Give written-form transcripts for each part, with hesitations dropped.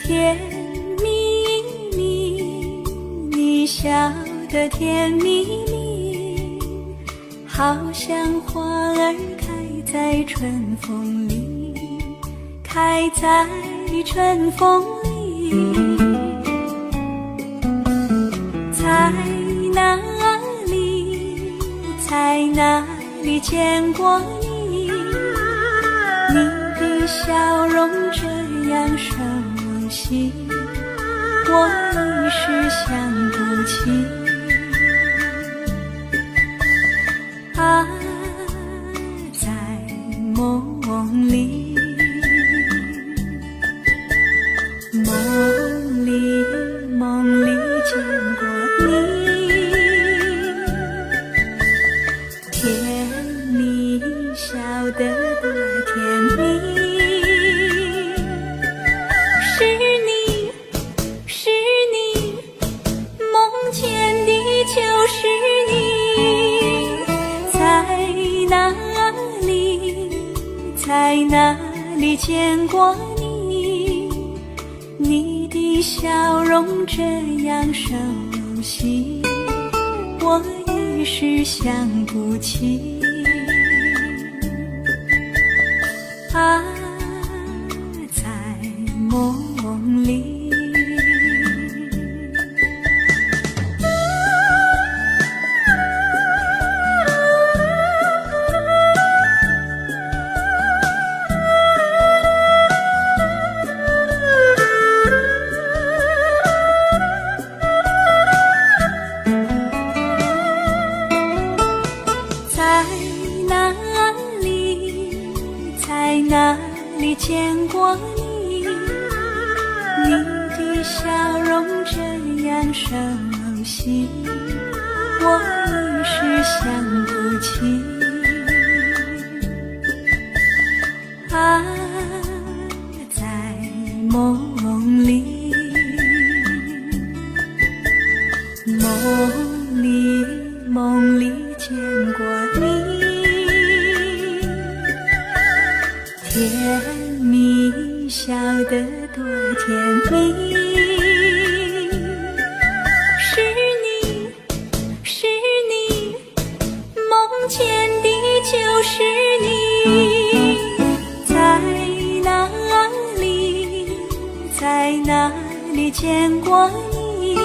甜蜜蜜，你笑得甜蜜蜜，好像花儿开在春风里，开在春风里。在哪里，在哪里见过你？你的笑容这样熟悉，我一时想不起。啊，在梦里，梦里，梦里见过你，甜蜜笑得多甜蜜。就是你，在哪里，在哪里见过你？你的笑容这样熟悉，我一时想不起。啊，在梦里。在哪里见过你？你的笑容这样熟悉，我一时想不起。啊，在梦里，梦里，梦里见过你。甜蜜笑得多甜蜜，是你，是你，梦见的就是你。在哪里，在哪里见过你？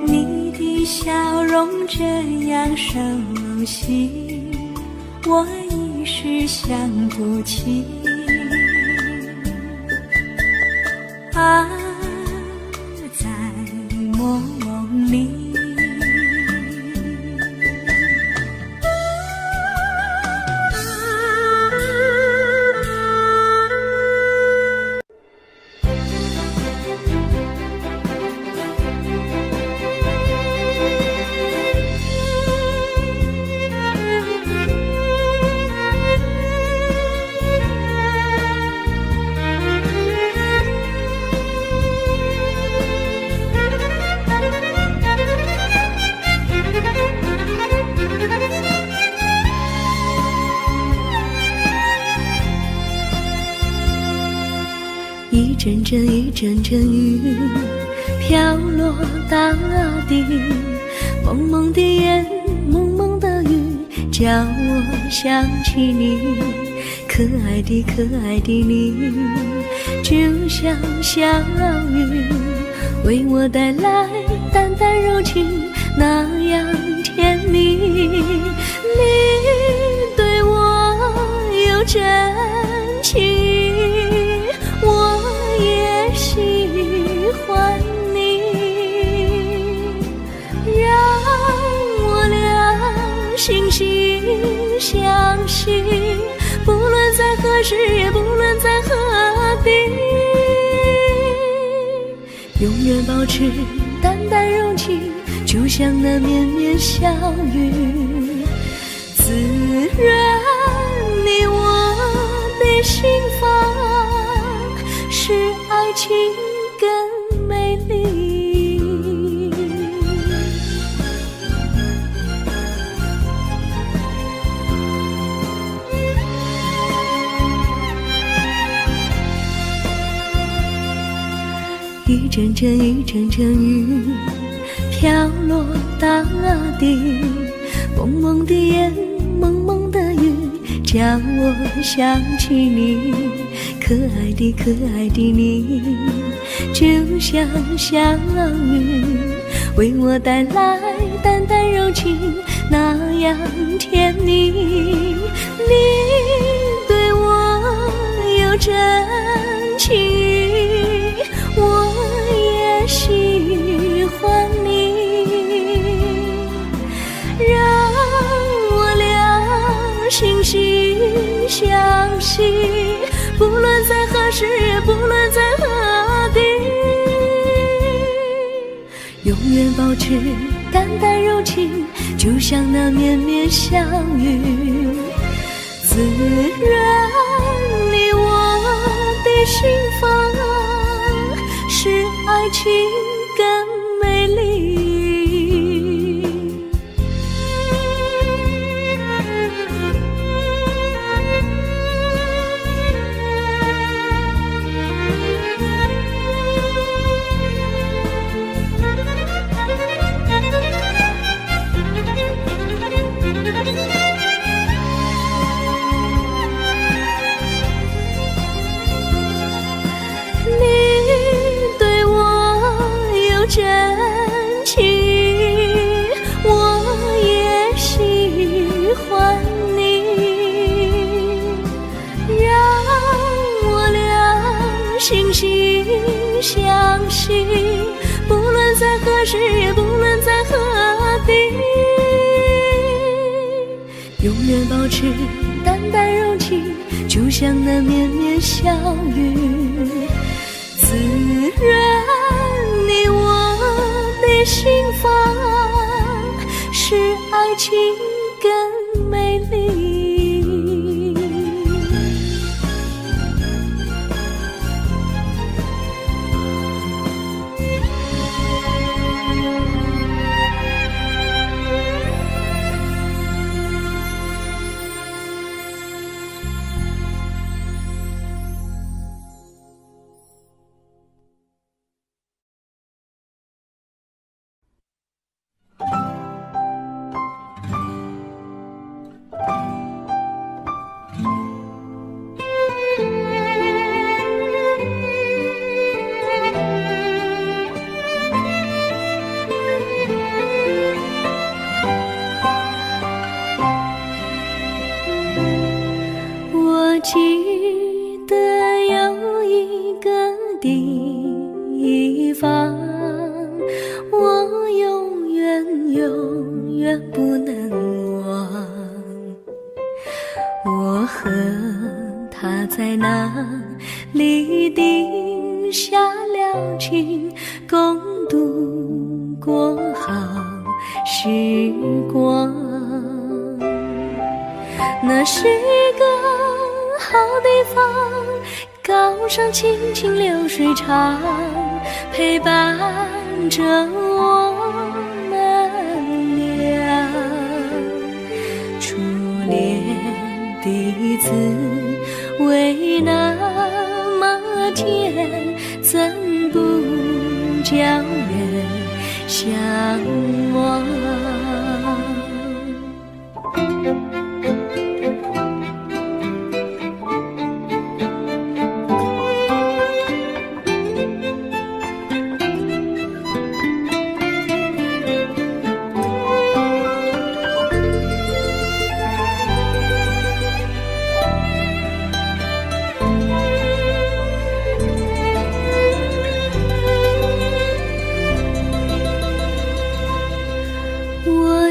你的笑容这样熟悉，我一时想不起。啊，在梦里。一阵阵一阵阵雨飘落大地，蒙蒙的眼，蒙蒙的雨，叫我想起你，可爱的可爱的你，就像小雨，为我带来淡淡柔情，那样甜蜜。你对我有真情，我也喜欢你，让我俩惺惺相惜，不论在何时，也不论在何地，永远保持淡淡柔情，就像那绵绵小雨，滋润你我的心房，使爱情更美丽。阵阵雨，阵阵雨，飘落大地。蒙蒙的烟，蒙蒙的雨，叫我想起你。可爱的可爱的你，就像小雨，为我带来淡淡柔情，那样甜蜜。你对我有真情意，我也喜欢你，让我俩惺惺相惜，不论在何时，不论在何地，永远保持淡淡柔情，就像那绵绵小雨，滋润你我的心房，使爱情更美丽。真情，我也喜欢你，让我俩惺惺相惜，不论在何时，不论在何地，永远保持淡淡柔情，就像那绵绵小雨，滋润你我的心房，使爱情更美丽。记得有一个地方，我永远不能忘。我和他在那里定下了情，共度过好时光。那是一个好地方，高山青青流水长，陪伴着我们俩。初恋的滋味那么甜，怎不叫人向往？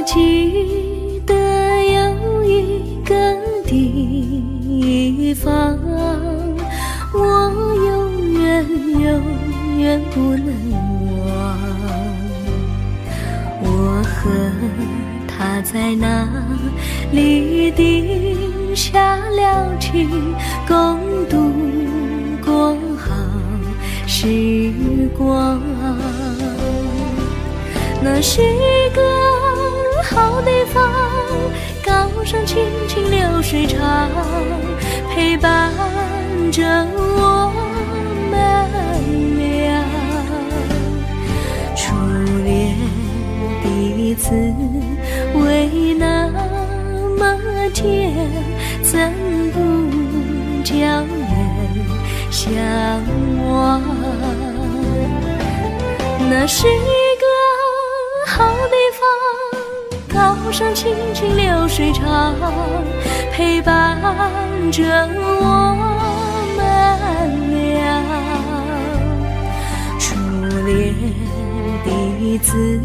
记得有一个地方，我永远不能忘。我和他在那里定下了情，共度过好时光。那是一个好地方，高山青青流水长，陪伴着我们俩。的滋味那么甜，怎不叫人向往？那是一个好地方，高山清清流水长，陪伴着我们俩。初恋的滋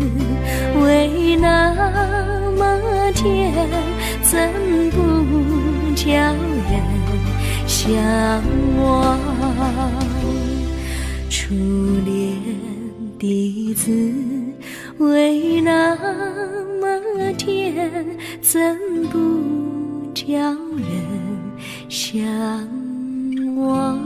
味那么甜，怎不叫人向往？初恋的滋味那么甜，怎不叫人向往？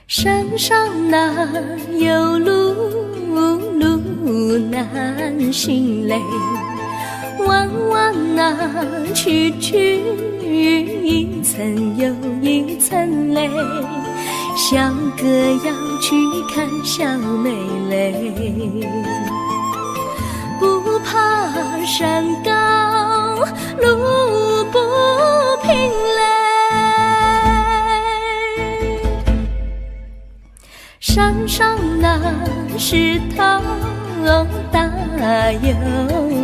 山上哪有路，路难行嘞，弯弯哪曲曲，一层又一层嘞，小哥要去看小妹嘞，不怕山高路不平嘞，山上那石头大又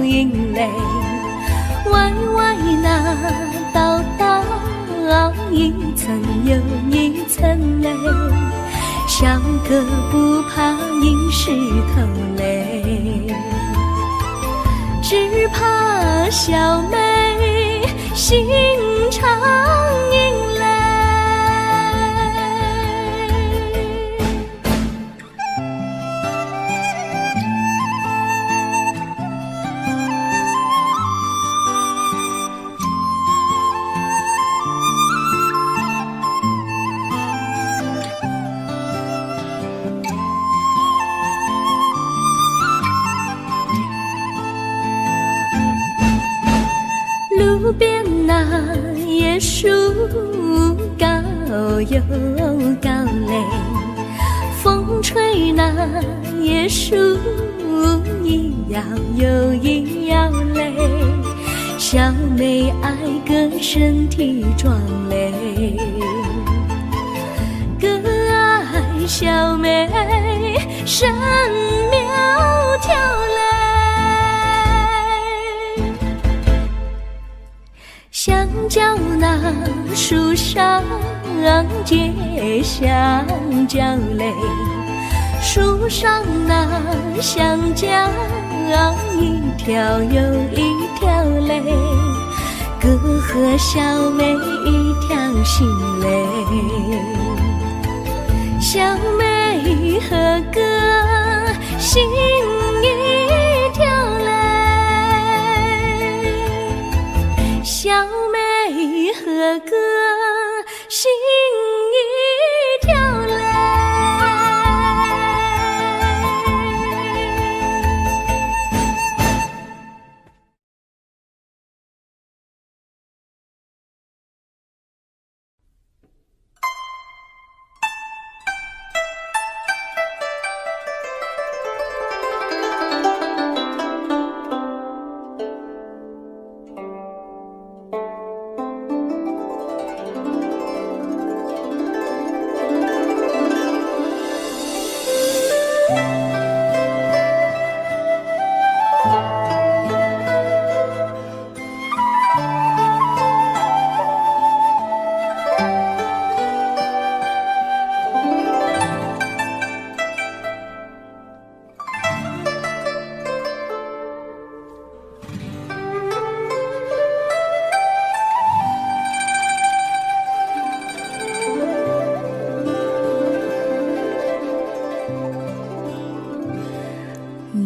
硬嘞，歪歪那道道一层又一层嘞，小哥不怕硬石头嘞，只怕小妹心肠硬嘞。路边那椰树高又高嘞，风吹那椰树一摇又一摇嘞，小妹爱个身体壮嘞，哥爱小妹身苗条嘞，香蕉那树上结香蕉嘞，树上那香蕉一条又一条嘞，哥和小妹一条心嘞，小妹和哥心一条嘞，小妹和哥心一条嘞。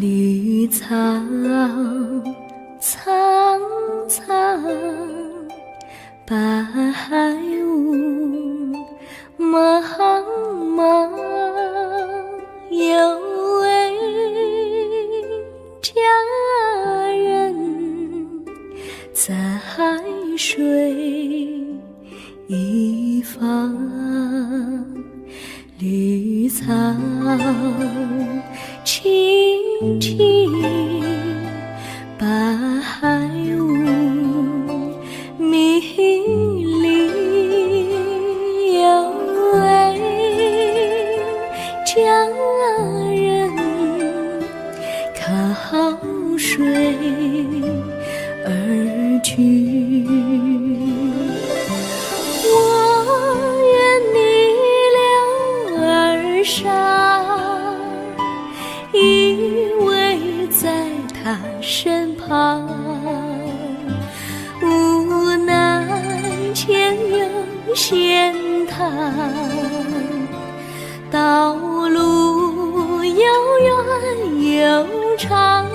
绿草苍苍，白雾茫茫，有位佳人在水一方，绿草青青，白雾迷离，有位佳人靠水而居。我愿你了而上，依偎在他身旁，无奈前有险滩，道路又远又长，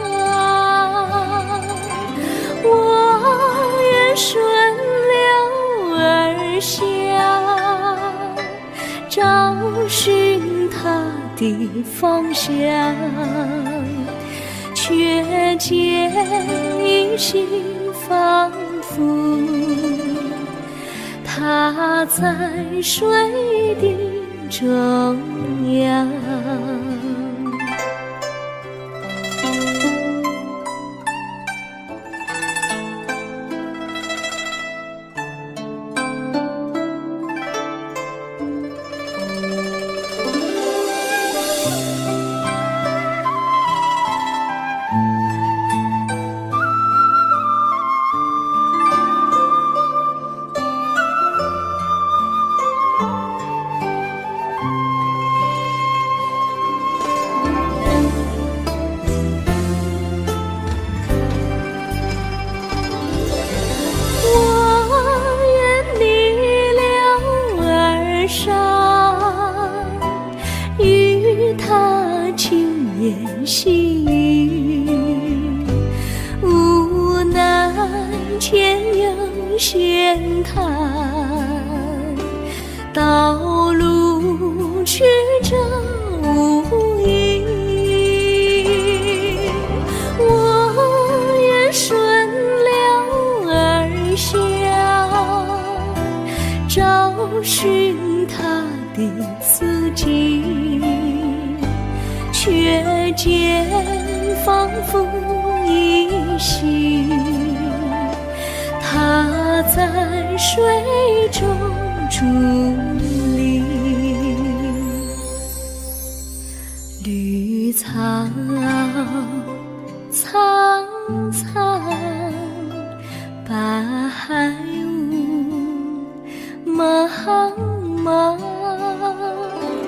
我愿顺流而下，找寻他的方向，却见一心仿佛他在水的中央。细雨，无奈前有险滩，道路曲折无依，我愿顺流而下，找寻他的足迹，却见仿佛依稀，他在水中伫立。绿草苍苍，白雾茫茫，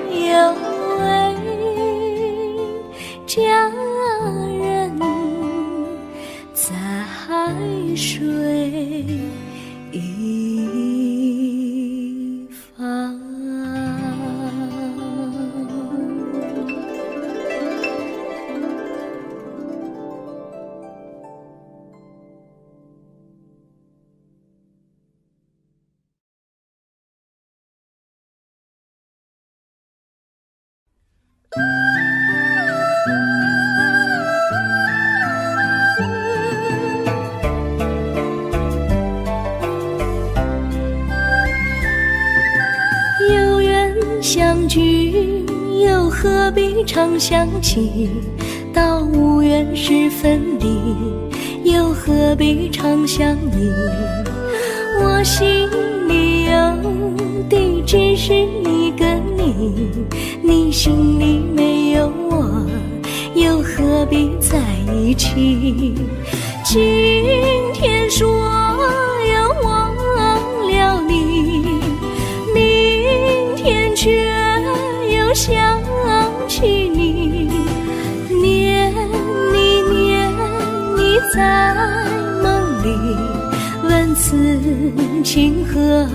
有位佳人在水一方。相聚又何必常想起，到无缘时分离，又何必常想你。我心里有的只是一个你，你心里没有我，又何必在一起。今天说要忘了你，明天却又想起你，念你在梦里，问此情何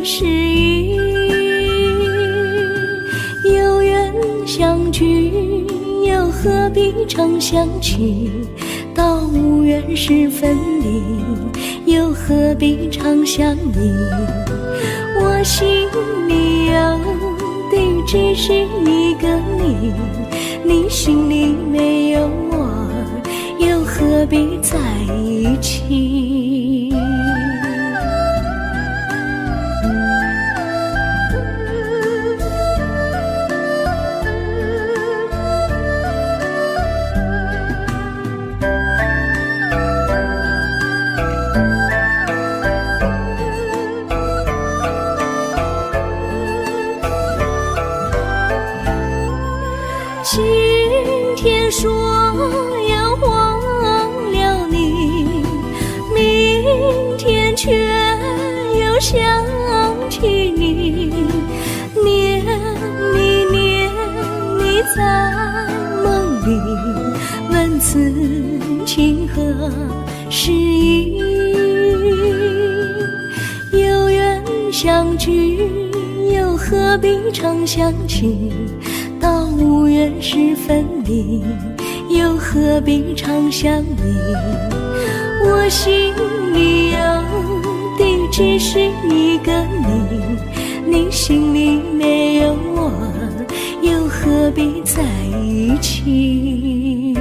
时已。有缘相聚又何必常想起？到无缘时分离，又何必常想你？我心里有的只是一个你，你心里没有我，又何必在一起？今天说要忘了你，明天却又想起你，念你在梦里，问此情何时已？有缘相聚，又何必常想起？到无缘时分离，又何必常想你？我心里有的只是一个你，你心里没有我，又何必在一起？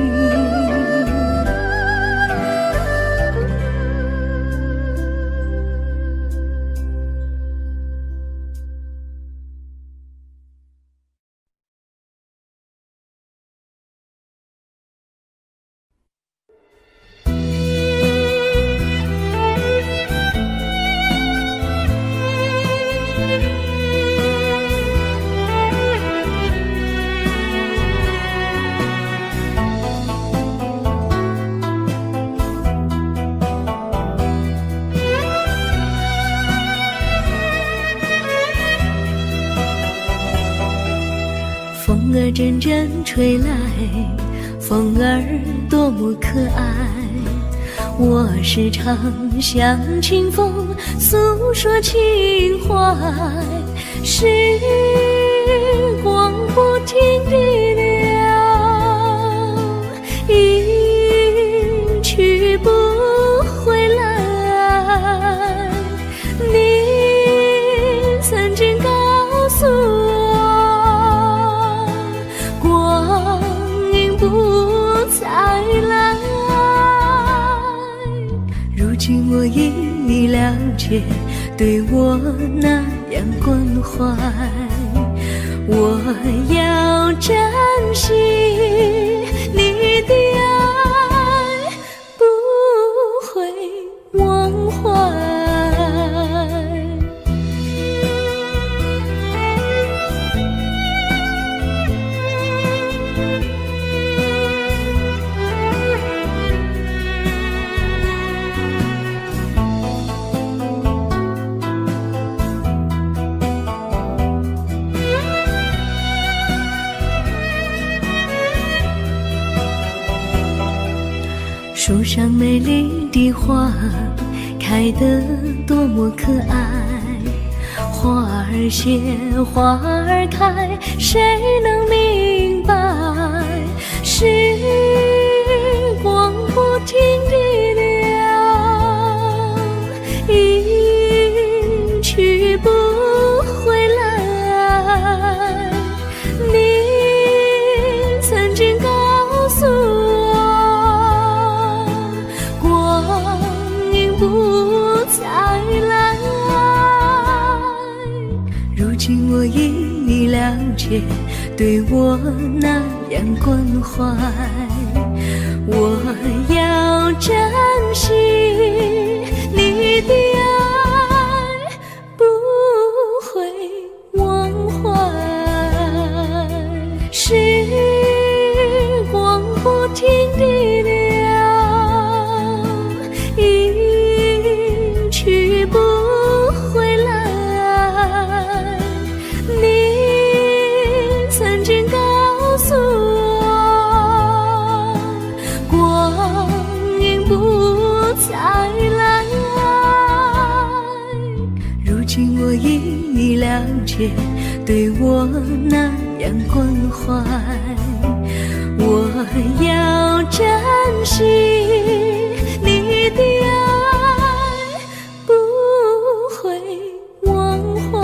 风儿阵阵吹来，风儿多么可爱。我时常向清风诉说情怀，时光不停地流，一去不回来。你曾经告诉我，光阴不再来。如今我已了解，对我那样关怀，我要珍惜你的爱，不会忘怀。树上美丽的花开得多么可爱，花儿谢，花儿开，谁能明白？时光不停地流，一去不回来。你曾经告诉我，不再来。如今我已了解，对我那样关怀，我要珍惜你的爱，不会忘怀。时光不停地流，去不回来。你曾经告诉我，光阴不再来。如今我已了解，对我那样关怀，要珍惜你的爱，不会忘怀。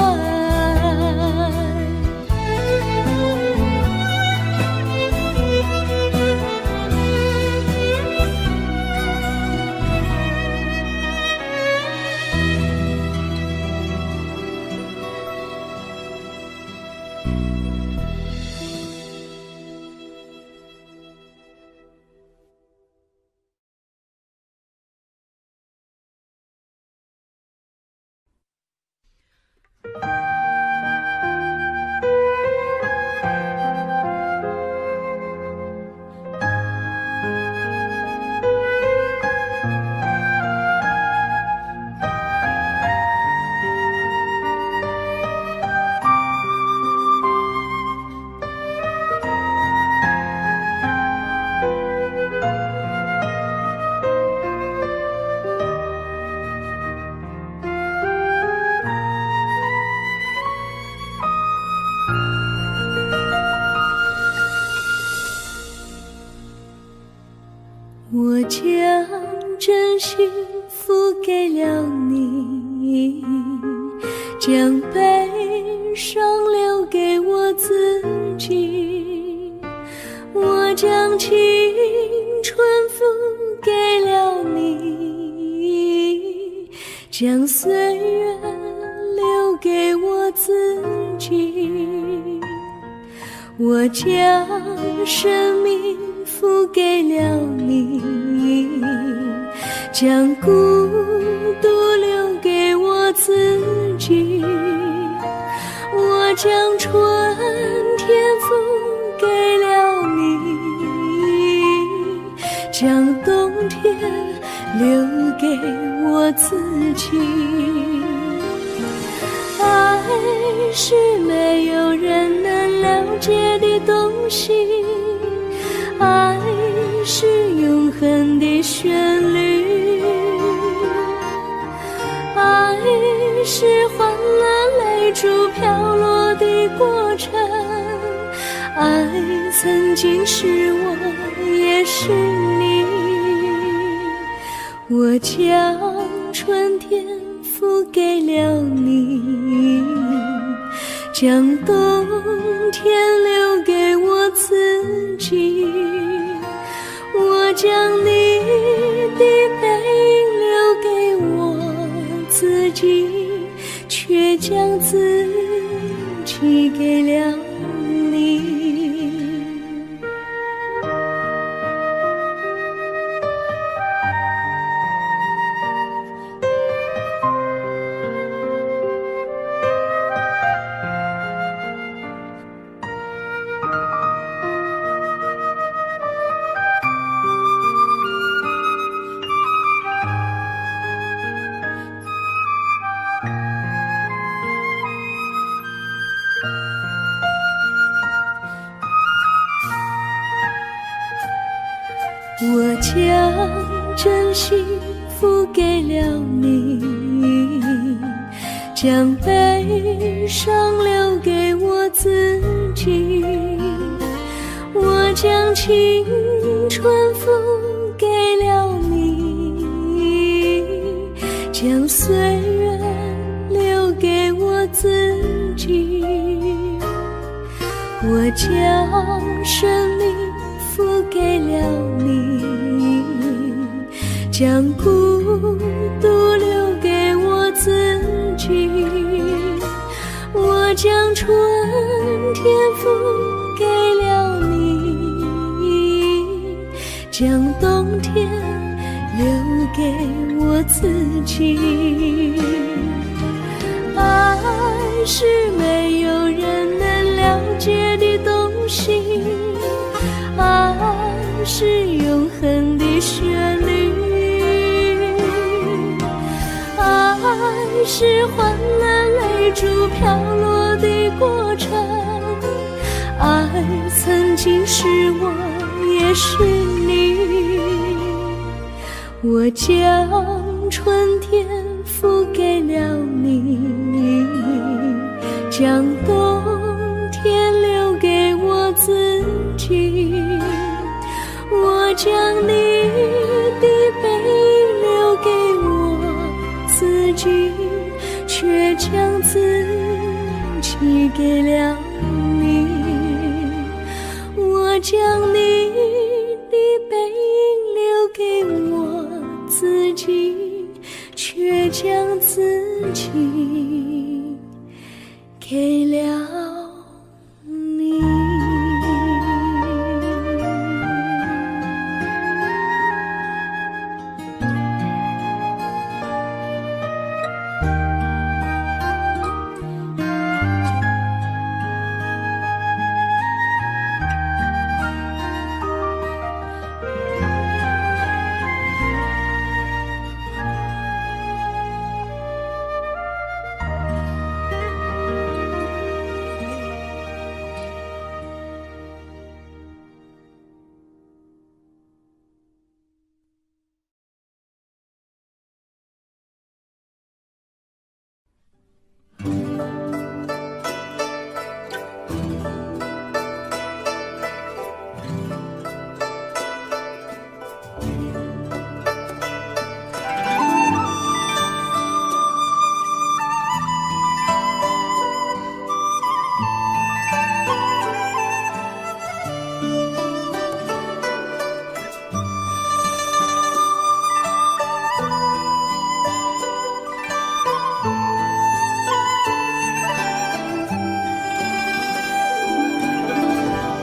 我将真心付给了你，将悲伤留给我自己。我将青春付给了你，将岁月留给我自己。我将生命付给了你，将孤独留给我自己。我将春天付给了你，将冬天留给我自己。爱是没有人能了解的东西，爱是永恒的旋律，爱是换了泪珠飘落的过程，爱曾经是我也是你。我将春天付给了你，将冬天留给我自己。我将你的背影留给我自己，却将自己给了你。我将真心付给了你，将悲伤留给我自己。我将青春付给了你，将岁月留给我自己。我将生命付给了你，将孤独留给我自己。我将春天付给了你，将冬天留给我自己。爱是没有人能了解的东西，爱是永恒的旋律，爱是换了泪珠飘落的过程，爱曾经是我也是你。我将春天付给了你，将冬天留给我自己。将你的背影留给我自己，却将自己给了你。我将你的背影留给我自己，却将自己给了你。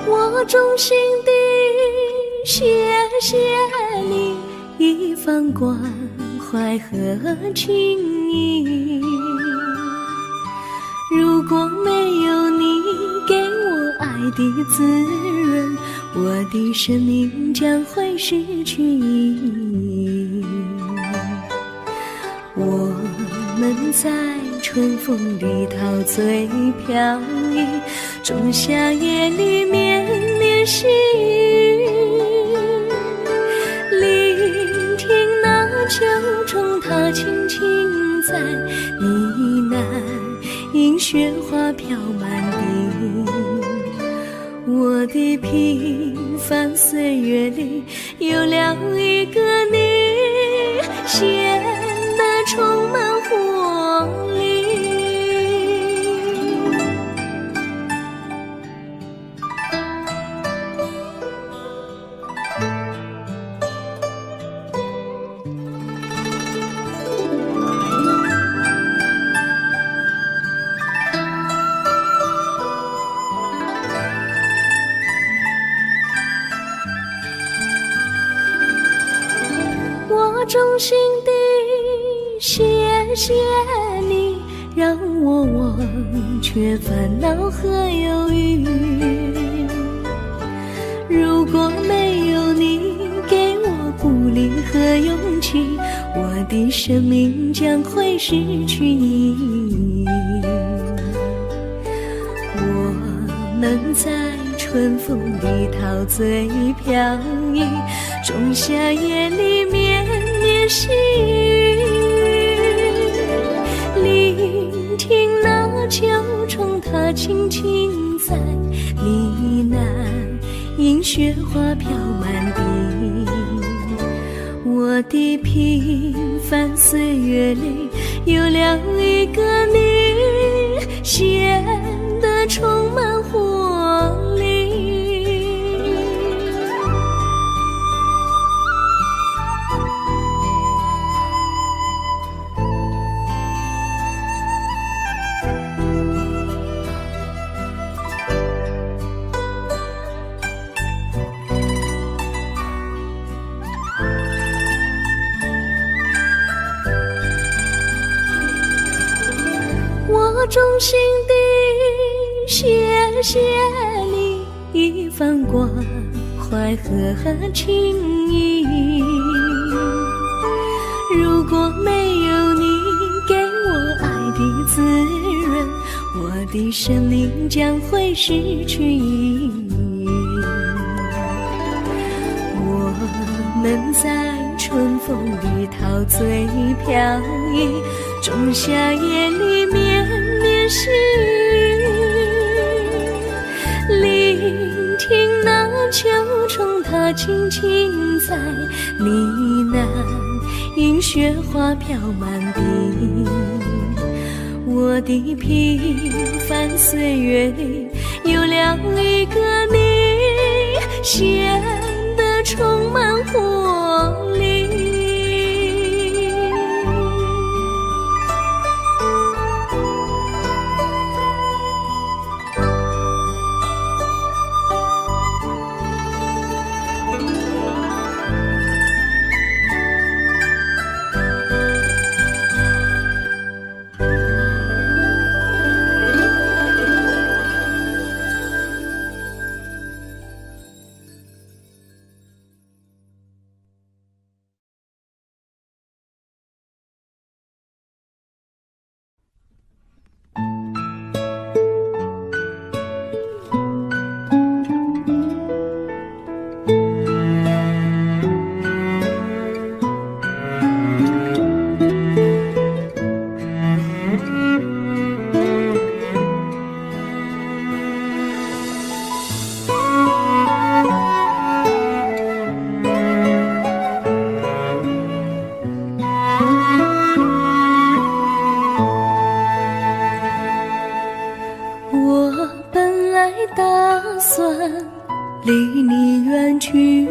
我衷心地谢谢你一番关怀和情谊，如果没有你给我爱的滋润，我的生命将会失去意义。我们在春风里陶醉飘逸，仲夏夜里绵绵细雨，聆听那秋虫它轻轻在呢喃，迎雪花飘满地。我的平凡岁月里有了一个你，显得充满活力。我衷心地谢谢你，让我忘却烦恼和忧郁。如果没有你给我鼓励和勇气，我的生命将会失去意义。我们在春风里陶醉飘逸，仲夏夜里绵绵细雨，聆听那秋虫它轻轻在呢喃，迎雪花飘满地。我的平凡岁月里有了一个你，显得充满活力。我衷心地谢谢你一番关怀和情谊，如果没有你给我爱的滋润，我的生命将会失去意义。我们在春风里陶醉飘逸，仲夏夜里绵绵细雨，聆听那秋虫它轻轻在呢喃，银雪花飘满地。我的平凡岁月里有了一个你，显得充满活力。离你远去，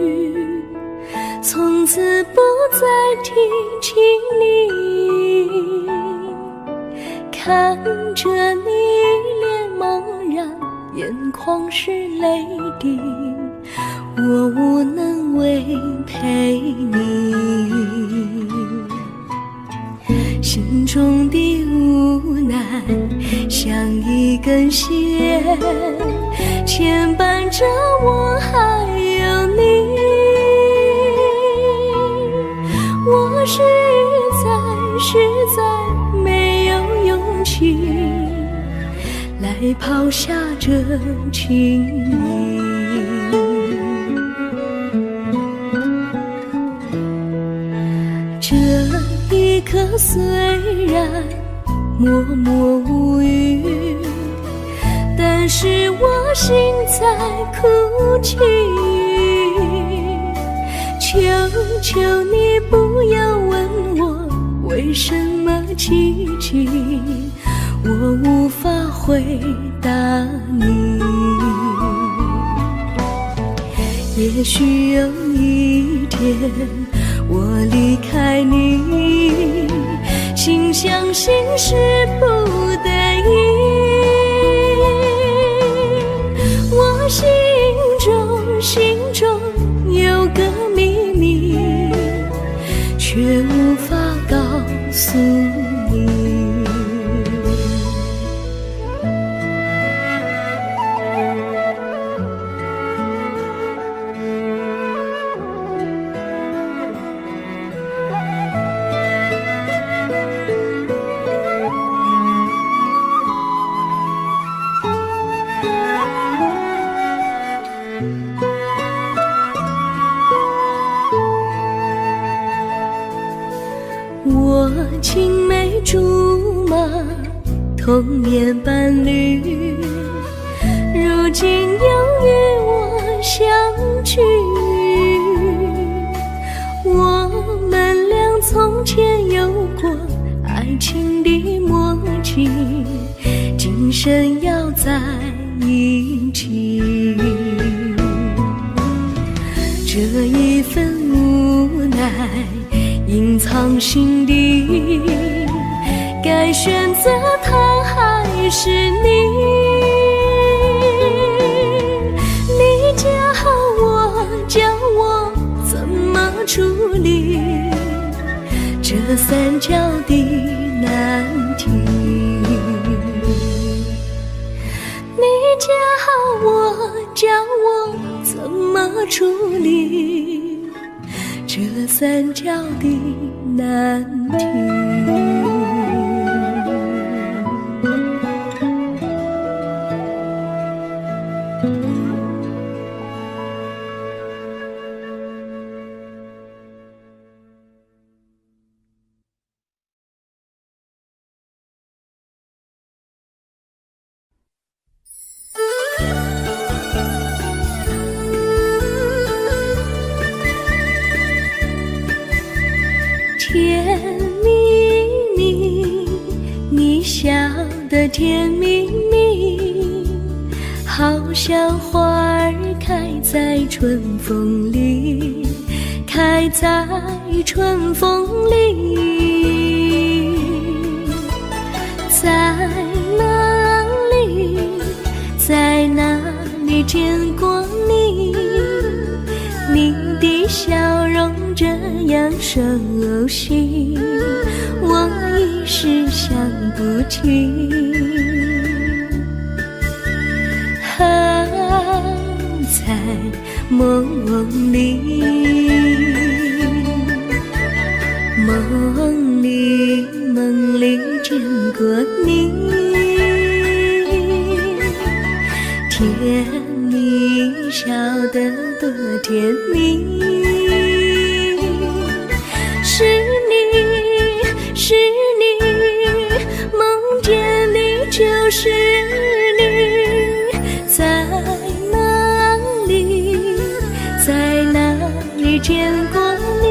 从此不再提起你。看着你一脸茫然，眼眶是泪滴，我无能为陪你。心中的无奈像一根线，牵绊着我还有你。我实在没有勇气来抛下这情谊。这一刻虽然默默无语，但是我心在哭泣。求求你不要问我为什么寂静，我无法回答你。也许有一天我离开你，心相信是不得已。我心中有个秘密，却无法告诉你。我青梅竹马，童年伴侣，如今又与我相聚。我们俩从前有过爱情的默契，今生要在一起。这一份无奈隐藏心底，该选择他还是你？你教我怎么处理这三角的难题？你教我怎么处理这三角的难题？甜蜜蜜，好像花儿开在春风里，开在春风里。在哪里，在哪里见过你？你的笑容这样熟悉，我一时想不起。在梦里，梦里见过你，甜蜜笑得多甜蜜。是你，是你，梦见你就是你。在哪里，在哪里见过你？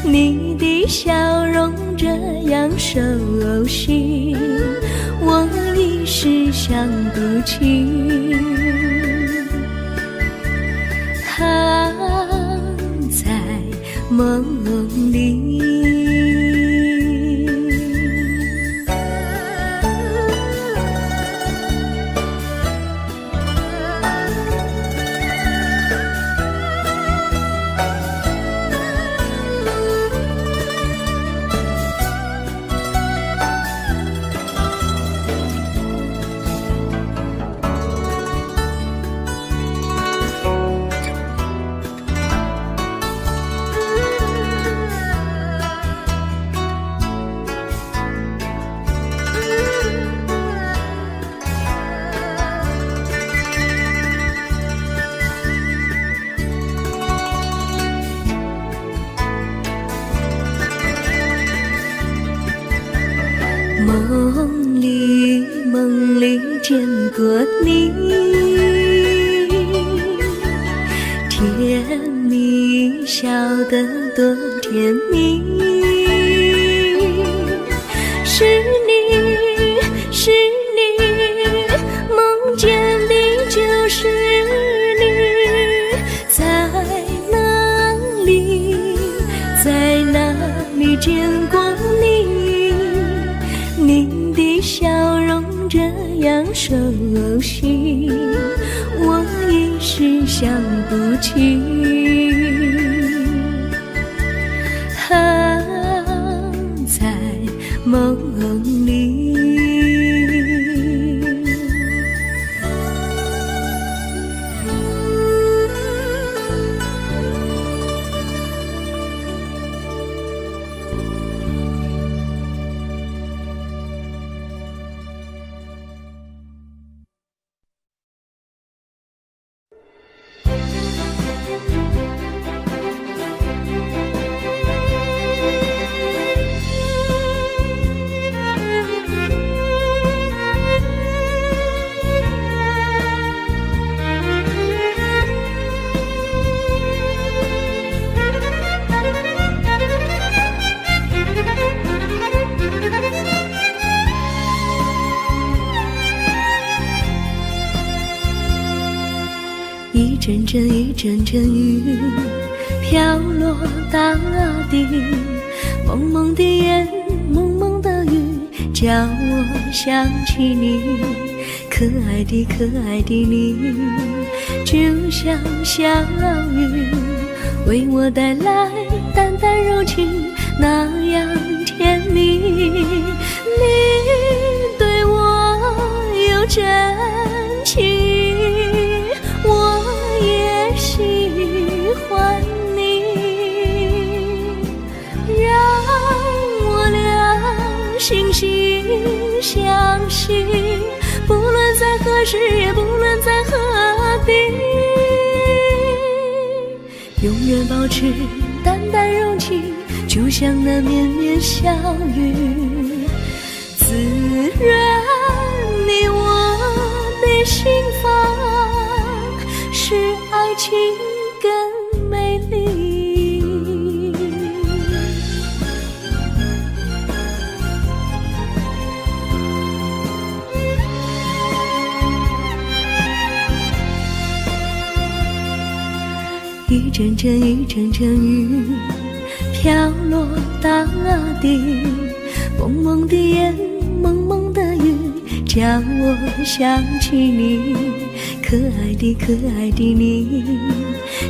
你的笑容这样熟悉，我一时想不起。在梦里。梦里见过你，甜蜜笑得多甜蜜。是你，是你，梦见的就是你。在哪里，在哪里见过你？你的笑容这样熟悉，我一时想不起。在梦里。一阵阵一阵阵雨飘落大地，蒙蒙的烟，蒙蒙的雨，叫我想起你。可爱的可爱的你，就像小雨，为我带来淡淡柔情，那样甜蜜。你对我有真情，我也喜欢你，让我俩惺惺相惜，不论在何时，也不论在何地，永远保持淡淡柔情，就像那绵绵小雨，滋润你我的心房，使爱情更美丽。阵雨，阵阵雨飘落大地，蒙蒙的烟，蒙蒙的雨，叫我想起你，可爱的可爱的你，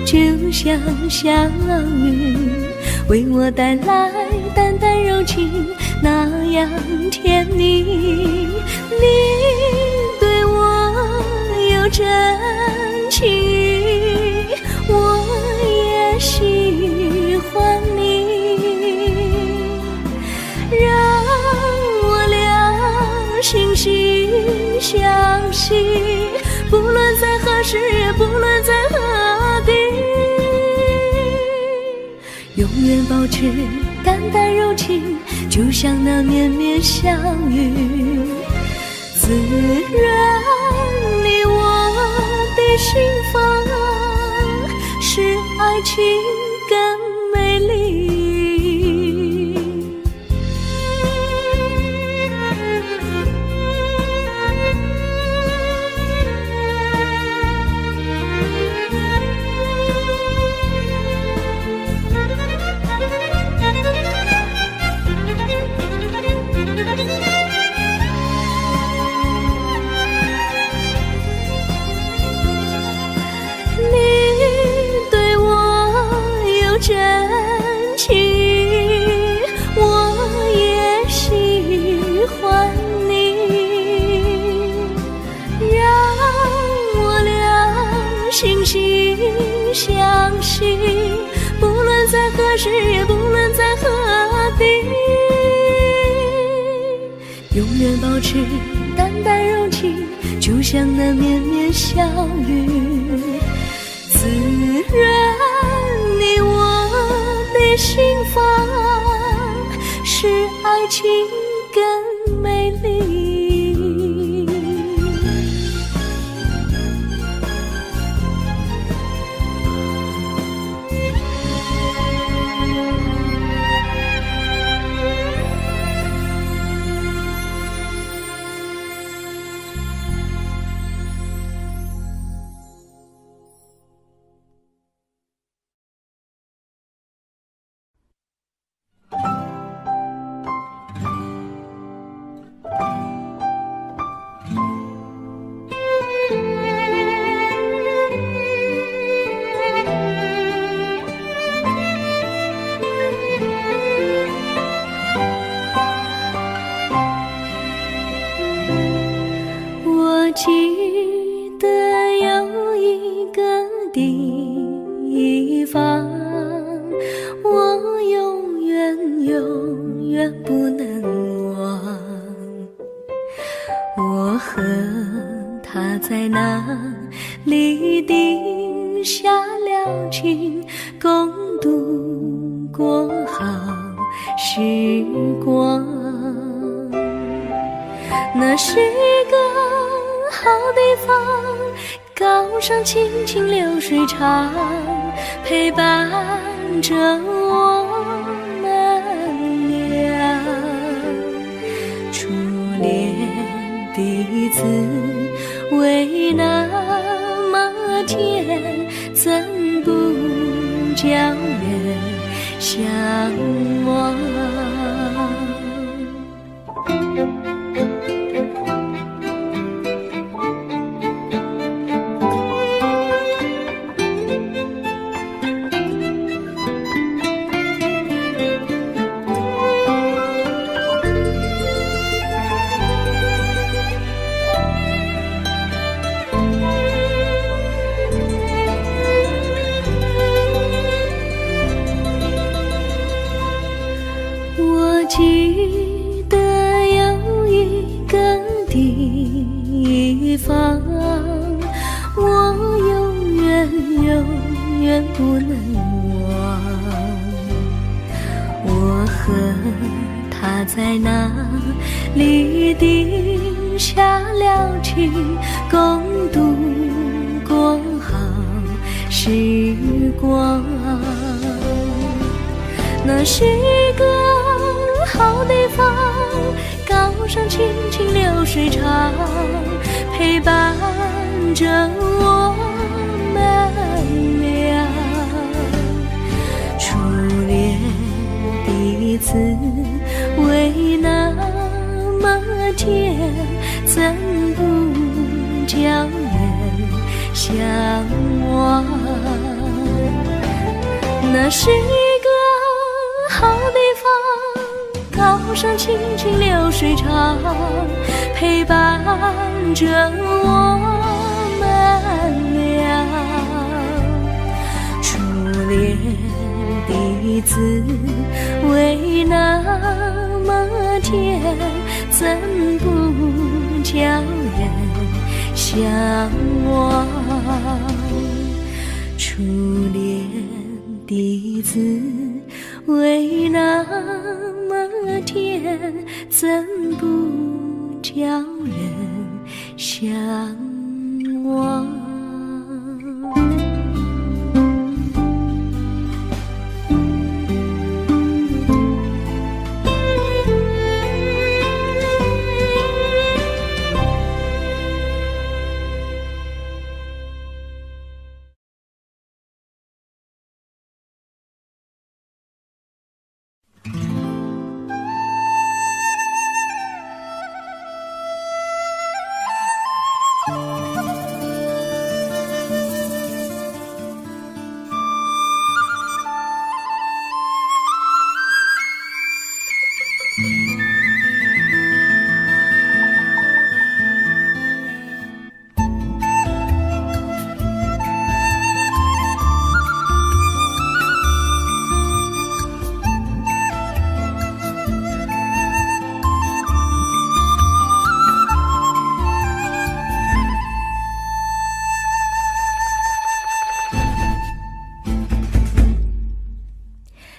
就像小雨，为我带来淡淡柔情，那样甜蜜。你对我有真情意，我也喜欢你，让我俩惺惺相惜，不论在何时，也不论在何地，永远保持淡淡柔情，就像那绵绵小雨，滋润你我的心房，使爱情更美丽。真情，我也喜欢你，让我俩惺惺相惜，不论在何时，也不论在何地，永远保持淡淡柔情，就像那绵绵小雨，滋润你我的心房，使爱情更美丽。记得有一个地方，我永远不能忘。我和他在那里定下了情，共度过好时光。那是一个好地方，高山青青流水长，陪伴着我们俩。初恋的滋味那么甜，怎不叫人向往？记得有一个地方，我永远不能忘。我和他在那里定下了情，共度过好时光。那是一个好地方，高山青青流水长，陪伴着我们俩。滋味那么甜，怎不叫人向往？那是一个好地方，高山清清流水长，陪伴着我们俩。初恋的滋味那么甜，怎不叫人向往？初恋的滋味那么甜，怎不叫人向往？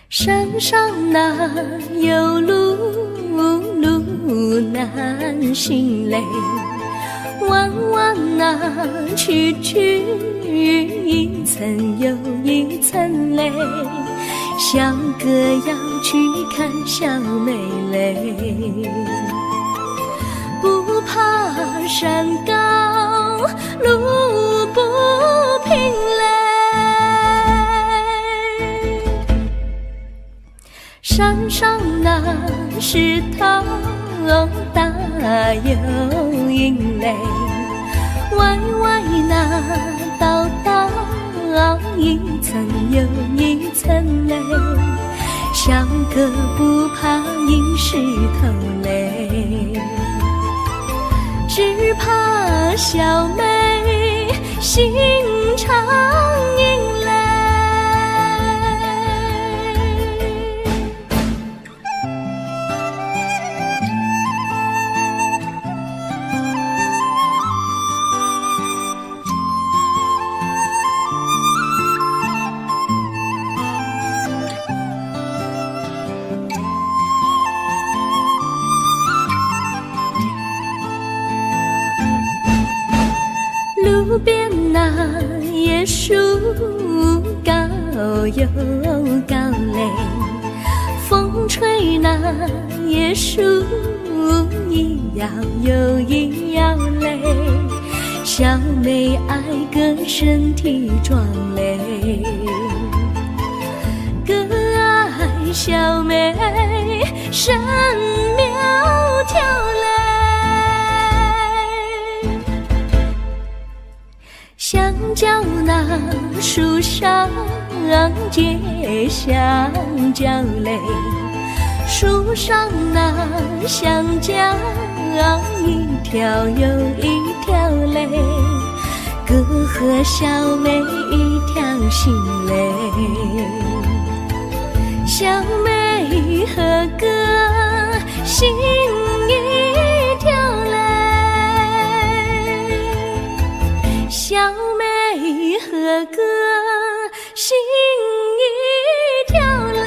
山上哪有路，路难行嘞，弯弯哪曲曲，一层又一层嘞，小哥要去看小妹嘞，不怕山高路不平嘞，山上那石头大又硬嘞，歪歪那道道一层又一层嘞，小哥不怕硬石头嘞，只怕小妹心肠硬嘞。路边那椰树高又高嘞，风吹那椰树一摇又一摇嘞，小妹爱个身体壮嘞，哥爱小妹身苗条嘞，香蕉那树上结香蕉嘞，树上那香蕉一条又一条嘞，哥和小妹一条心嘞，小妹和哥心一条嘞，小妹和哥心一条嘞。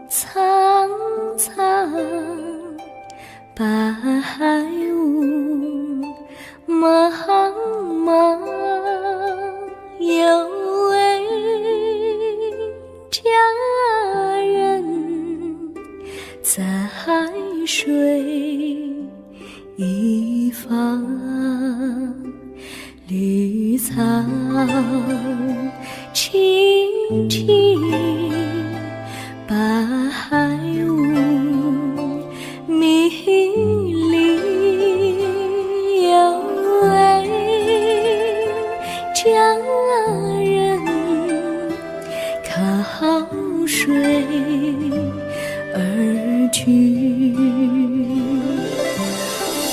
苍苍，白雾茫茫，有位佳人在水一方，绿草青青，白雾迷离，有位佳人靠水而居。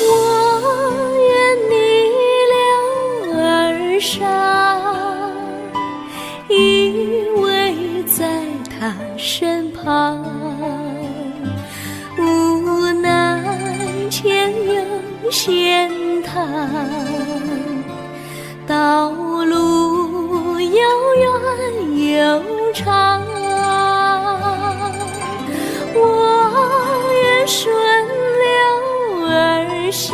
我愿你了儿伤，依偎在他身旁，无奈前有险滩，道路又远又长，我愿顺流而下，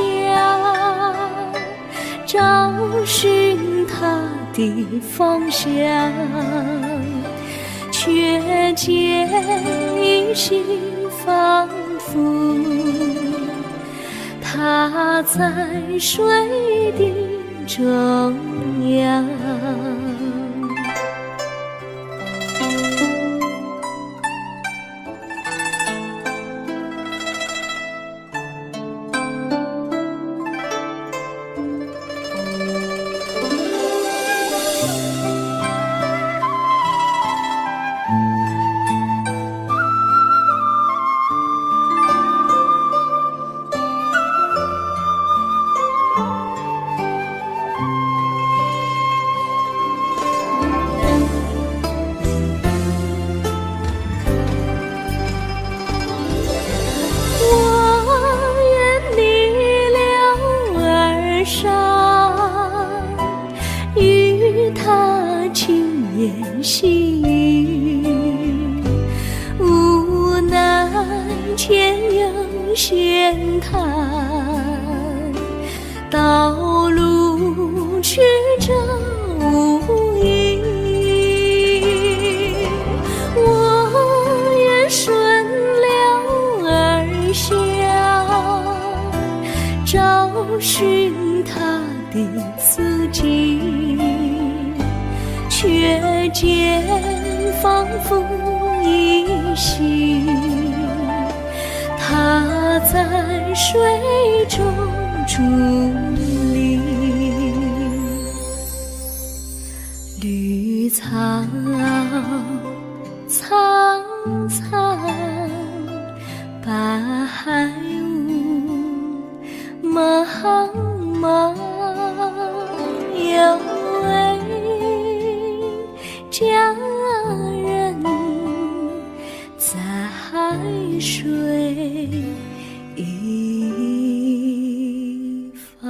找寻他的方向，却见依稀仿佛他在水的中央。与他轻言细语，无奈前有险滩，道路曲折无依，我愿顺流而下，找寻他的足迹，却见仿佛依稀他在水中伫立。绿草苍苍，白雾茫茫，有位佳人在水一方。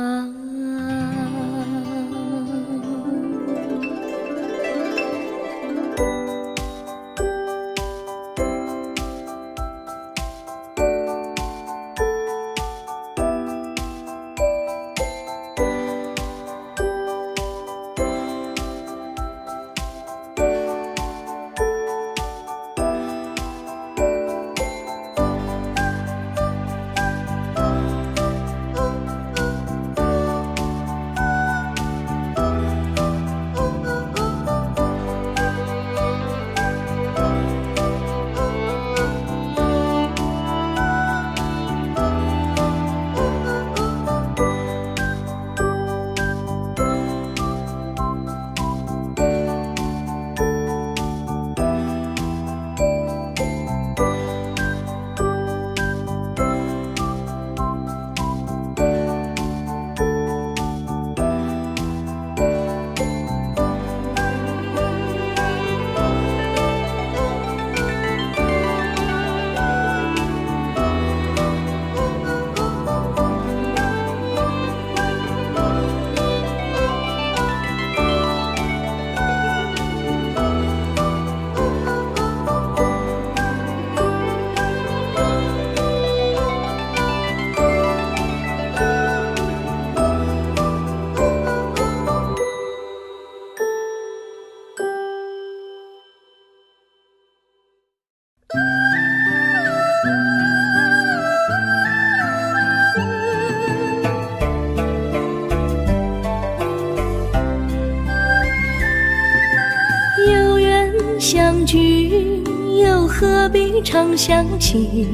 相聚，又何必常想起？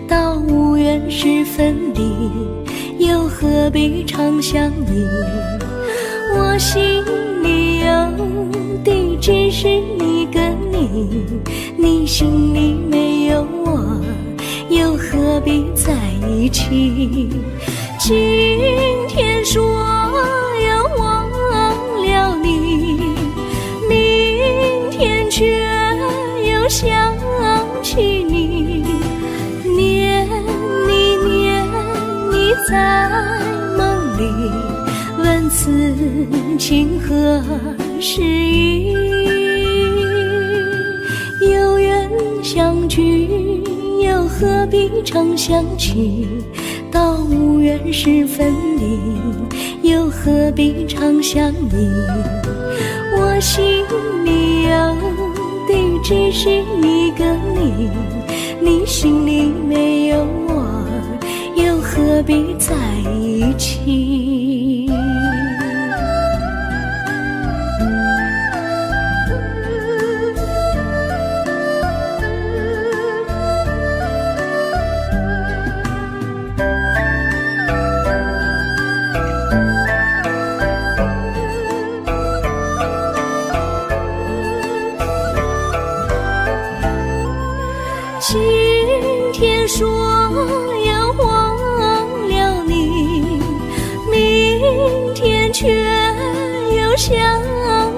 到无缘时分离，又何必常想你？我心里有地只是一个你，你心里没有我，又何必在一起？今天说要忘了你，明天却又想起你，念你念你在梦里，问此情何时已？有缘相聚，又何必常想起？到无缘时分离，又何必常想你？我心里有地只是一个你，你心里没有我，又何必在一起？今天说要忘了你，明天却又想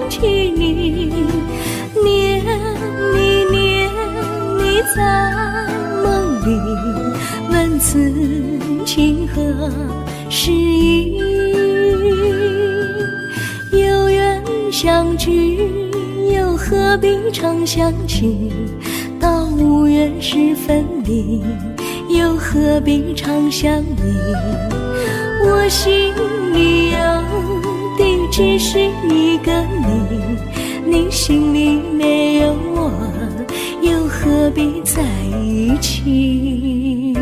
起你，念你念你在梦里，问此情何时已？有缘相聚，又何必常想起？到无缘时分离，又何必常想你？我心里有地只是一个你，你心里没有我，又何必在一起？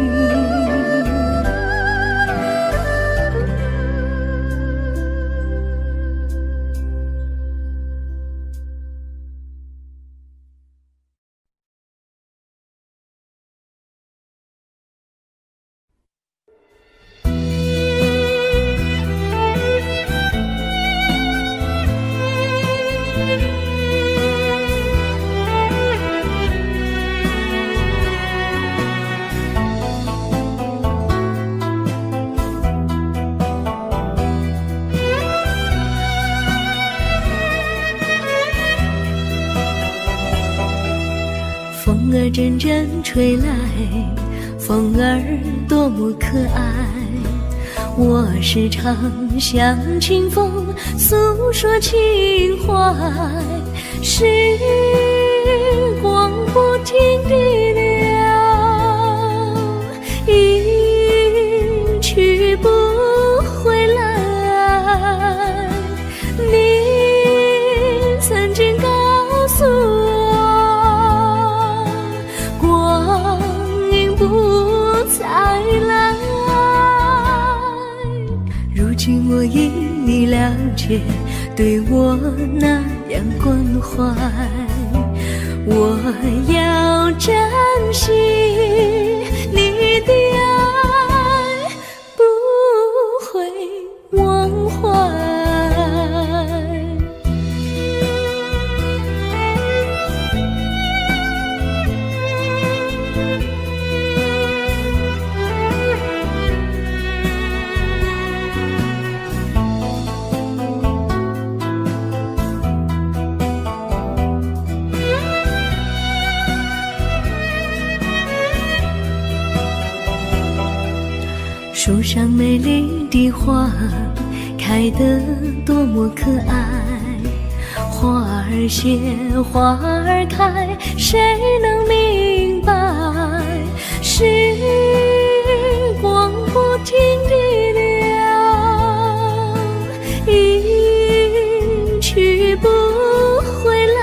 风儿阵阵吹来，风儿多么可爱。我时常向清风诉说情怀，时光不停地流，一去不回来。你曾经告诉我，光阴不再来。如今我已了解，对我那样关怀，我要珍惜你的爱，不会忘怀。树上美丽的花开得多么可爱，花儿谢花儿开，谁能明白？时光不停地流，一去不回来。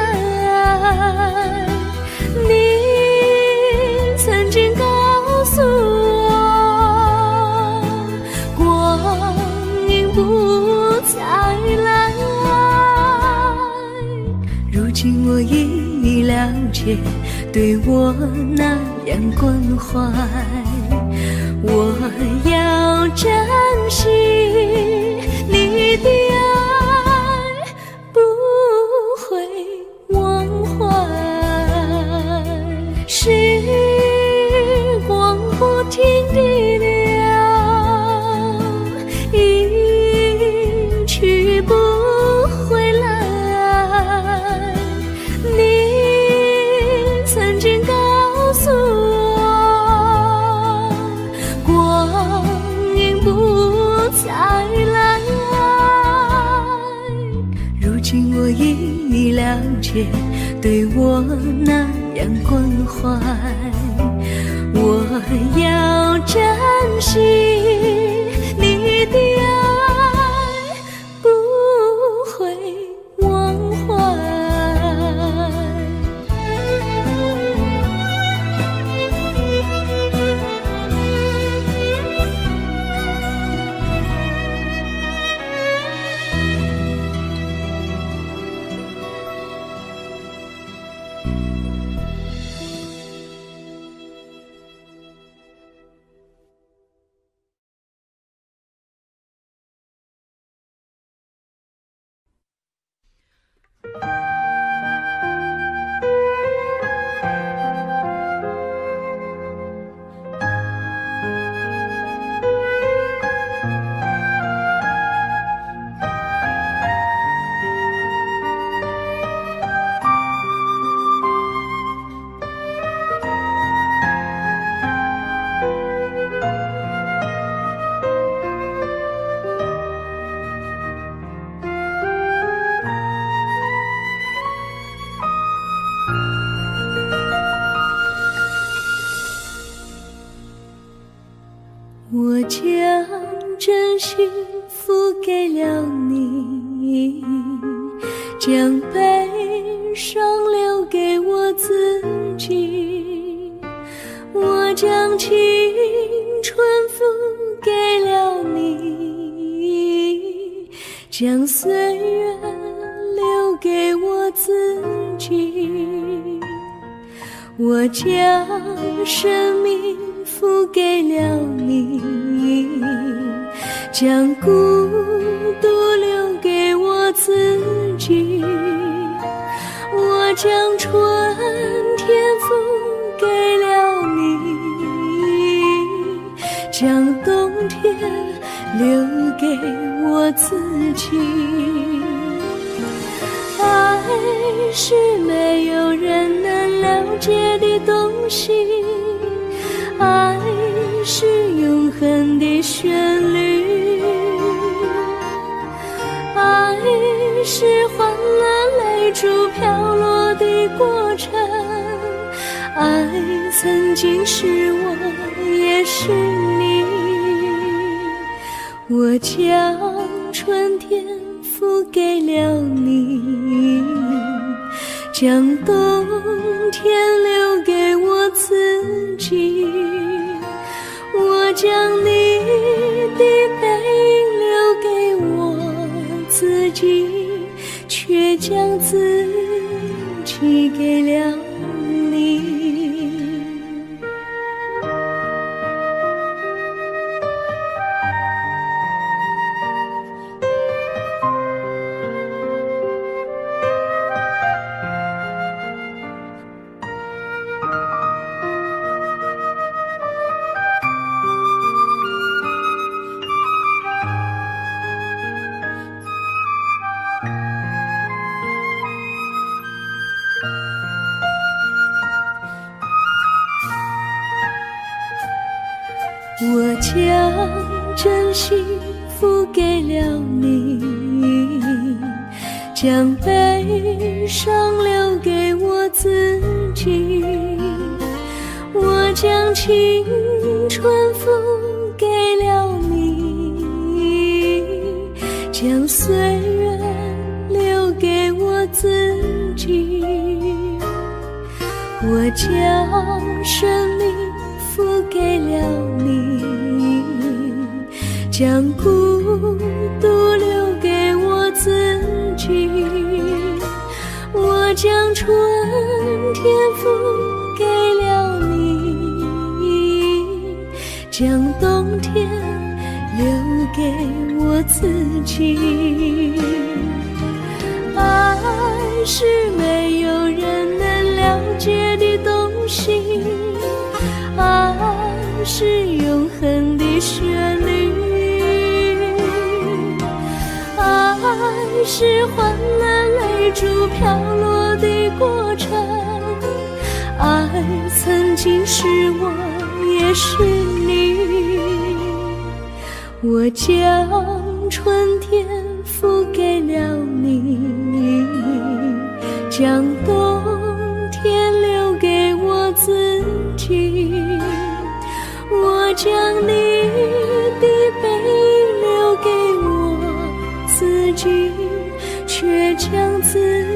你曾经告诉我，光阴不再来。如今我已了了解，对我那样关怀。我要珍惜你的爱，不会忘怀。时光不停地流，一去不回来。你曾经告诉我，光阴不再来。如今我已了解，对我那样关怀。我要珍惜你的爱，不会忘怀。我将真心付给了你，将悲伤留给我自己。我将青春付给了你，将岁月留给我自己。我将生命付给了你，将孤独留给我自己。我将春天付给了你，将冬天留给我自己。爱是没有人能了解的东西，爱是永恒的旋律，爱是换了泪珠飘落的过程，爱曾经是我也是你。我将春天付给了你，将冬天留给我自己。我将你的背影留给我自己，却将自己给了你。我将真心付给了你，将悲伤留给我自己。我将青春付给了你，将岁月留给我自己。我将生命付给了你，将孤独留给我自己。我将春天付给了你，将冬天留给我自己。爱是没有人能了解的东西，爱是永恒的旋律，爱是换了泪珠飘落的过程，爱曾经是我也是你。我将春天付给了你，将冬天留给我自己。我将你的背影留给我自己，却将自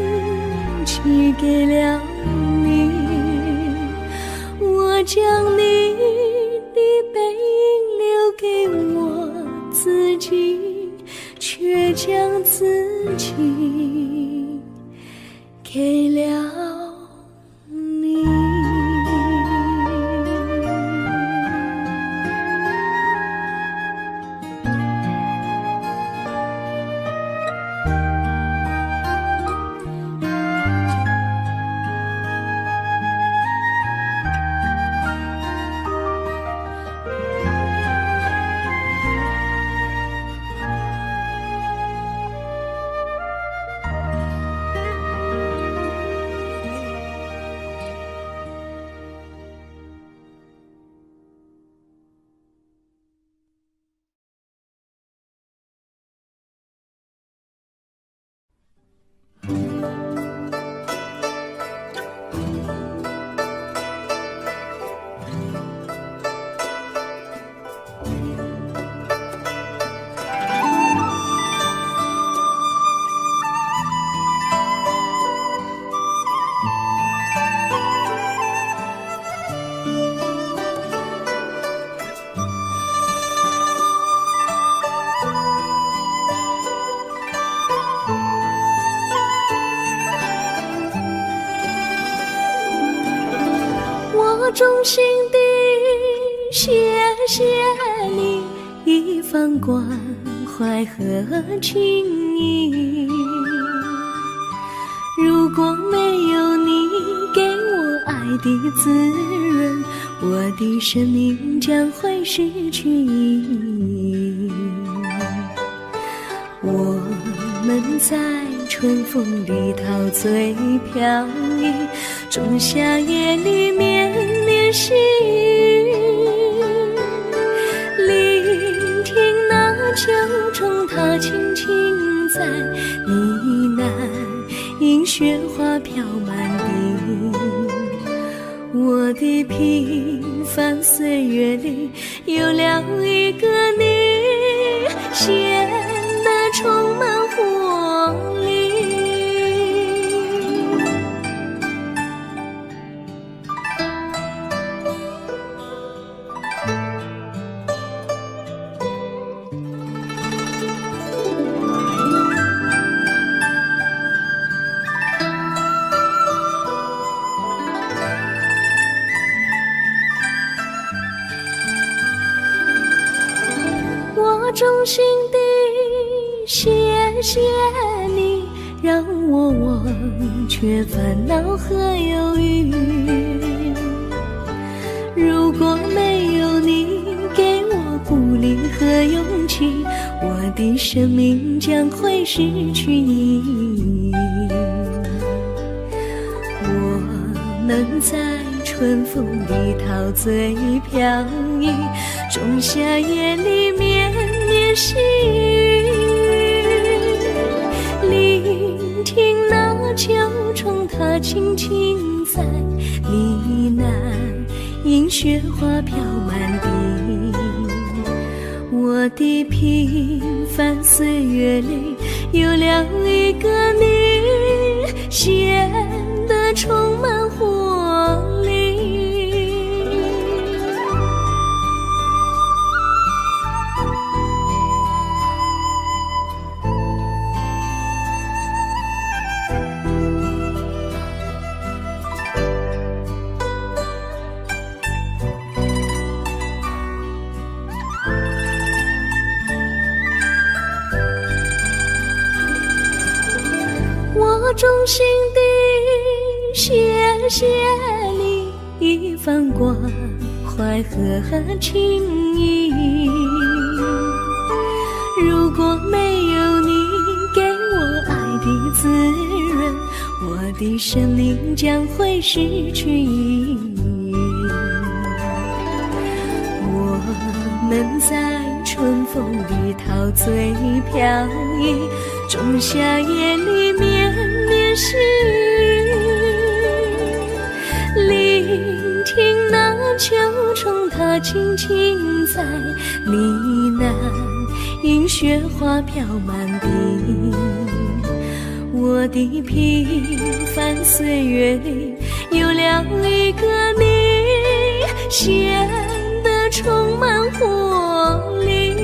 己给了你。我将你的背影留给我自己，却将自己给了你。我衷心地谢谢你一番关怀和情谊，如果没有你给我爱的滋润，我的生命将会失去意义。我们在春风里陶醉飘逸，仲夏夜里绵绵细雨，聆听那秋虫它轻轻在呢喃，因雪花飘满地。我的平凡岁月里有了一个你，显得充满活力。我衷心地谢谢你，让我忘却烦恼和忧郁。如果没有你给我鼓励和勇气，我的生命将会失去意义。我们在春风里陶醉飘逸，仲夏夜里绵绵细雨，聆听那秋虫它轻轻在呢喃，因雪花飘满地。我的平凡岁月里有了一个你，显得充满活力。衷心地谢谢你一番关怀和情谊。如果没有你给我爱的滋润，我的生命将会失去意义。我们在春风里陶醉飘逸，仲夏夜里绵绵细雨，聆听那秋虫它轻轻在呢喃，银雪花飘满地。我的平凡岁月里有了一个你，显得充满活力。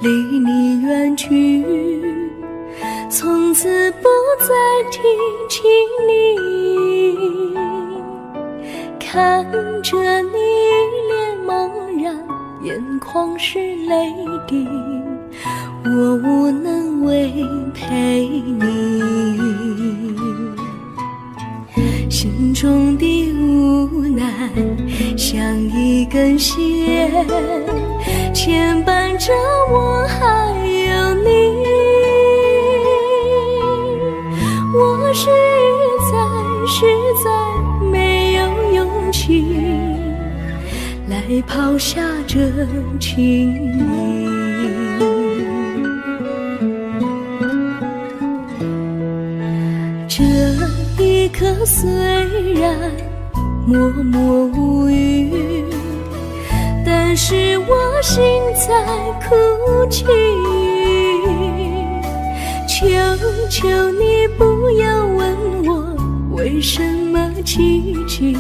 离你远去，从此不再提起你。看着你一脸茫然，眼眶是泪滴，我无能为陪你。心中的无奈像一根线，牵绊着我还有你。我实在没有勇气来抛下这情谊。这一刻虽然默默无语，但是我心在哭泣。求求你不要问我为什么奇迹，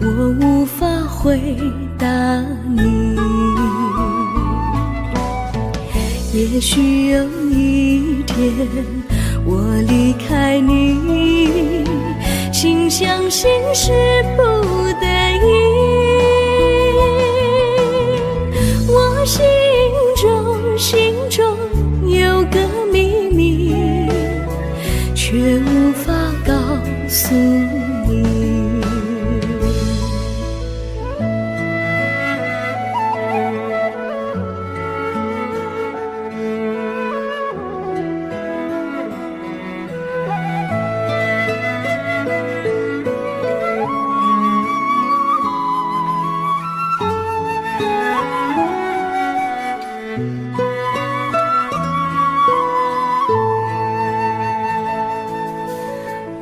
我无法回答你。也许有一天我离开你，心相信是不得已。我心中有个秘密，却无法告诉你。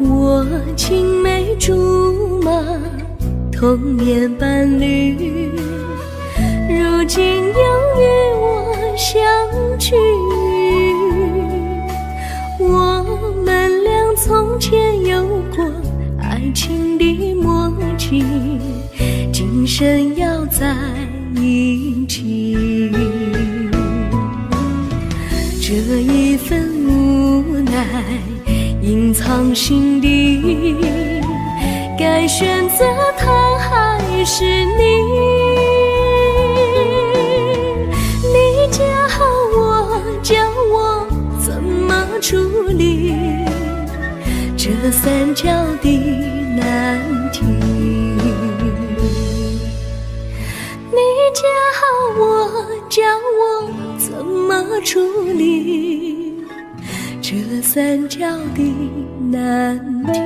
我青梅竹马，童年伴侣，如今又与我相聚。我们俩从前有过爱情的默契，今生要在一起。这一份无奈隐藏心底，该选择他还是你？你教我怎么处理这三角的难题。三角的难题。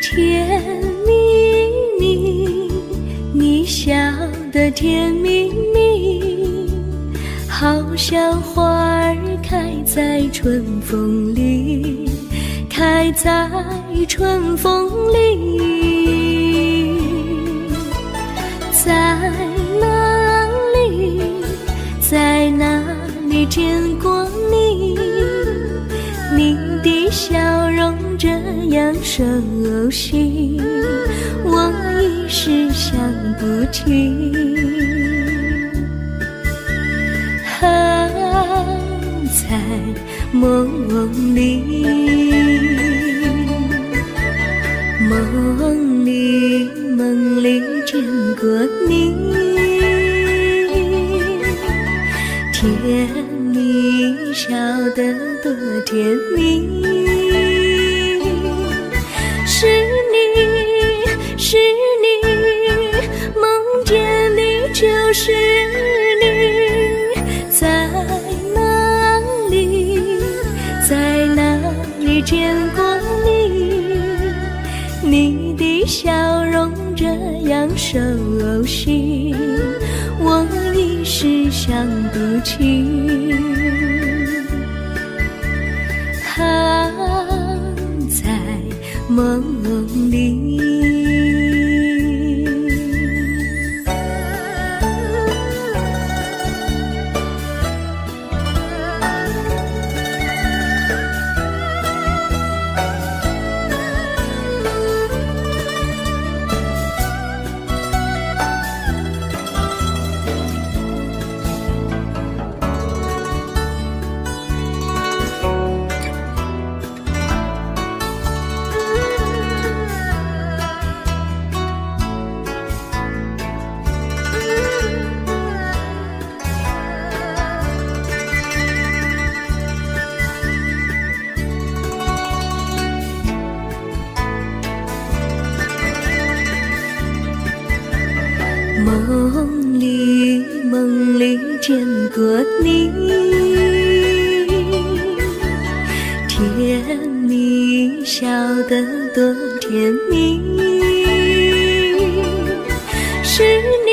甜蜜蜜，你笑得甜蜜蜜，好像花儿开在春风里，开在春风里。在哪里，在哪里见过你？你的笑容这样熟悉，我一时想不起。在梦里，梦里见过你，甜蜜笑得多甜蜜。是你，是你，梦见你就是你。在哪里，在哪里见过你？你的笑容这样熟悉，我一时想不起。在梦里。梦里见过你，甜蜜笑得多甜蜜。是你，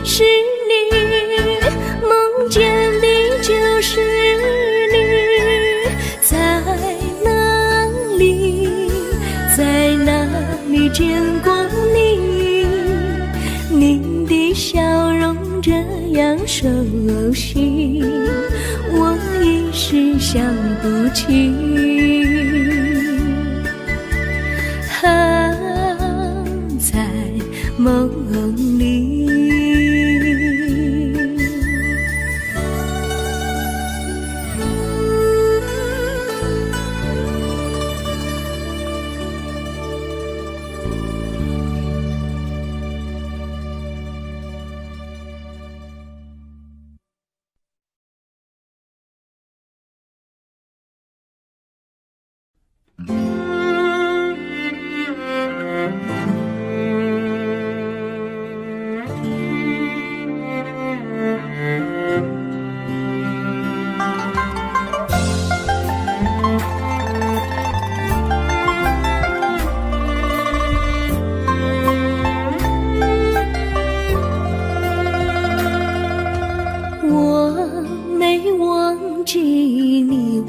是你，梦见的就是你。在哪里，在哪里见过你？你的笑容这样熟悉，我一时想不起。在梦里。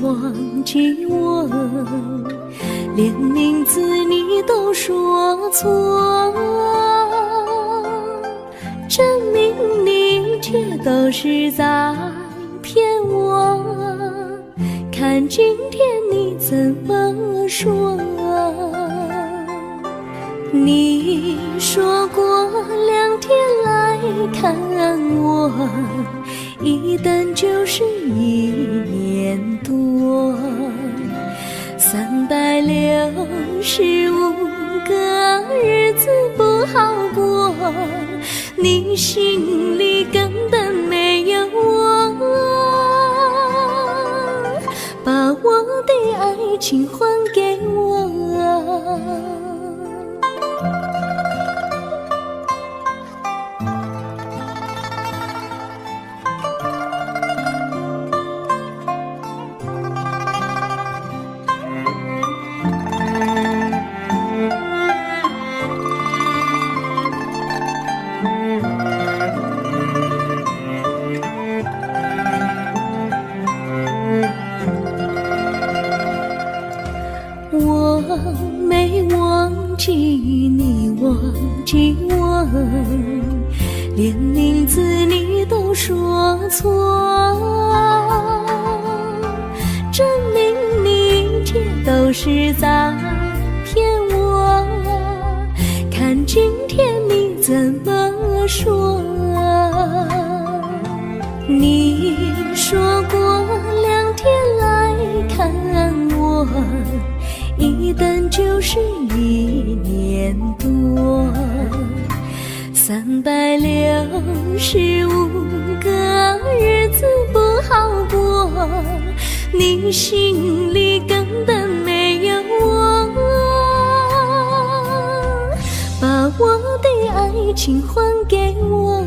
忘记我，连名字你都说错，证明你一切都是在骗我。看今天你怎么说？你说过2天来看我，一等就是1年多。365个日子不好过，你心里根本没有我，把我的爱情还给我。我没忘记你，忘记我，连名字你都说错，证明你一切都是在骗我。看今天你怎么说？你说过2天来看我，一等就是1年多，365个日子不好过，你心里根本没有我，把我的爱情还给我。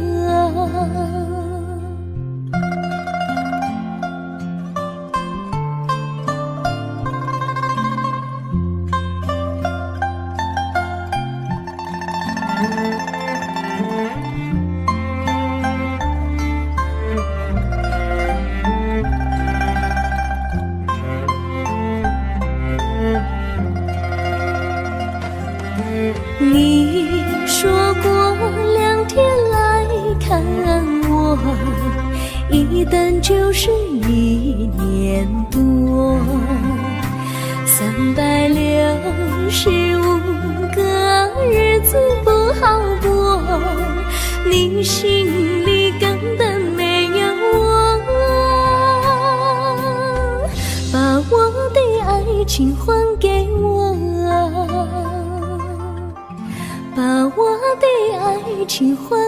你说过2天来看我，一等就是1年多，365个日子不好过，你心里根本没有我，把我的爱情还给我，把我的爱情还